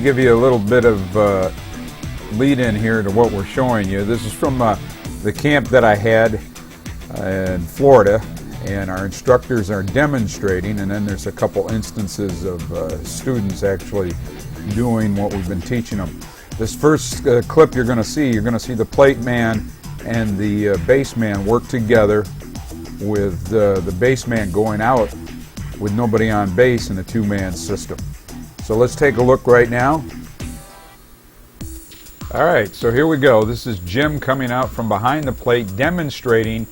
give you a little bit of lead in here to what we're showing you. This is from the camp that I had in Florida, and our instructors are demonstrating, and then there's a couple instances of students actually doing what we've been teaching them. This first clip you're going to see the plate man and the base man work together, with the base man going out with nobody on base in a two-man system. So let's take a look right now. Alright, so here we go. This is Jim coming out from behind the plate, demonstrating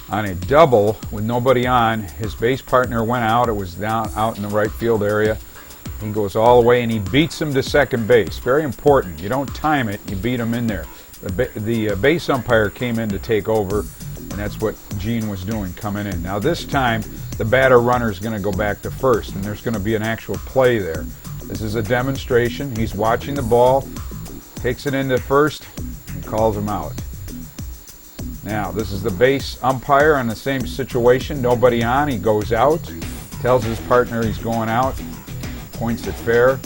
on a double with nobody on. His base partner went out. It was down out in the right field area. He goes all the way and he beats him to second base. Very important. You don't time it, you beat him in there. The base umpire came in to take over, and that's what Gene was doing, coming in. Now this time the batter runner is going to go back to first, and there's going to be an actual play there. This is a demonstration. He's watching the ball, takes it into first, and calls him out. Now this is the base umpire on the same situation, nobody on. He goes out, tells his partner he's going out, points it fair.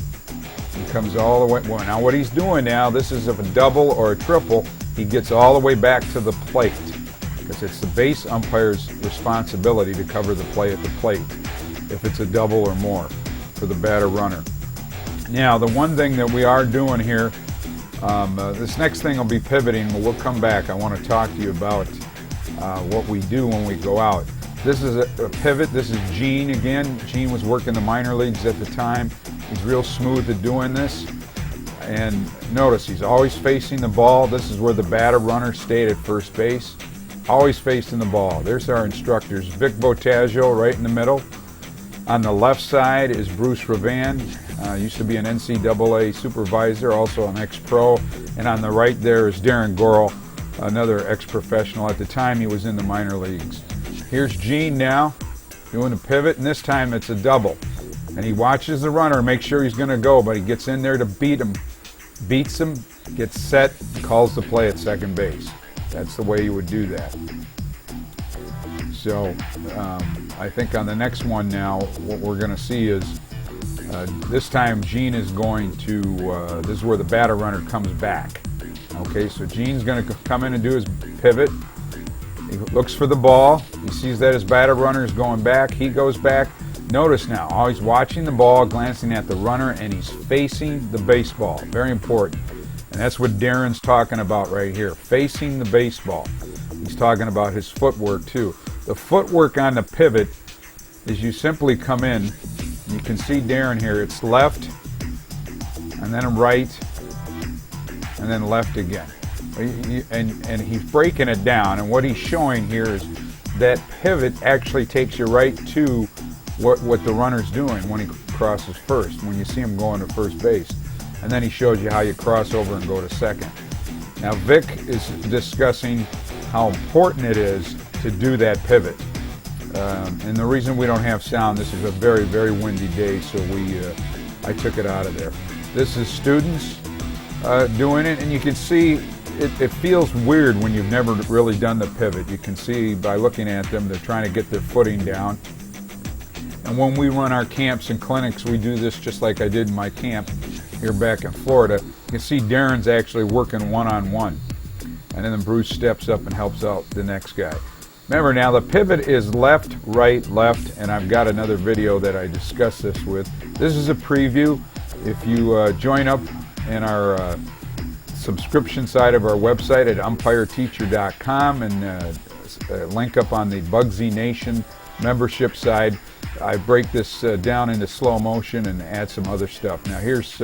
He comes all the way. Well, now what he's doing now, this is if a double or a triple, he gets all the way back to the plate, because it's the base umpire's responsibility to cover the play at the plate if it's a double or more for the batter runner. Now the one thing that we are doing here, this next thing will be pivoting, but we'll come back. I want to talk to you about what we do when we go out. This is a pivot. This is Gene again. Gene was working the minor leagues at the time. He's real smooth at doing this. And notice he's always facing the ball. This is where the batter runner stayed at first base. Always facing the ball. There's our instructors. Vic Botaggio right in the middle. On the left side is Bruce Ravan. Used to be an NCAA supervisor, also an ex-pro. And on the right there is Darren Gorel, another ex-professional. At the time he was in the minor leagues. Here's Gene now doing a pivot, and this time it's a double. And he watches the runner, makes sure he's going to go, but he gets in there to beat him. Beats him, gets set, calls the play at second base. That's the way you would do that. So I think on the next one now, what we're going to see is this time Gene is going to, this is where the batter runner comes back. Okay, so Gene's going to come in and do his pivot. He looks for the ball. He sees that his batter runner is going back. He goes back. Notice now, always watching the ball, glancing at the runner, and he's facing the baseball. Very important. And that's what Darren's talking about right here, facing the baseball. He's talking about his footwork too. The footwork on the pivot is you simply come in. You can see Darren here. It's left, and then right, and then left again. And he's breaking it down, and what he's showing here is that pivot actually takes you right to what the runner's doing when he crosses first, when you see him going to first base. And then he shows you how you cross over and go to second. Now Vic is discussing how important it is to do that pivot. And the reason we don't have sound, this is a very, very windy day, so I took it out of there. This is students doing it, and you can see it feels weird when you've never really done the pivot. You can see by looking at them, they're trying to get their footing down. And when we run our camps and clinics, we do this just like I did in my camp here back in Florida. You can see Darren's actually working one-on-one. And then Bruce steps up and helps out the next guy. Remember now, the pivot is left, right, left, and I've got another video that I discussed this with. This is a preview. If you join up in our subscription side of our website at umpireteacher.com and link up on the Bugsy Nation membership side, I break this down into slow motion and add some other stuff. Now here's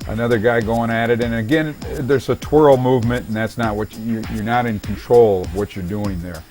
another guy going at it, and again there's a twirl movement, and that's not what you're not in control of what you're doing there.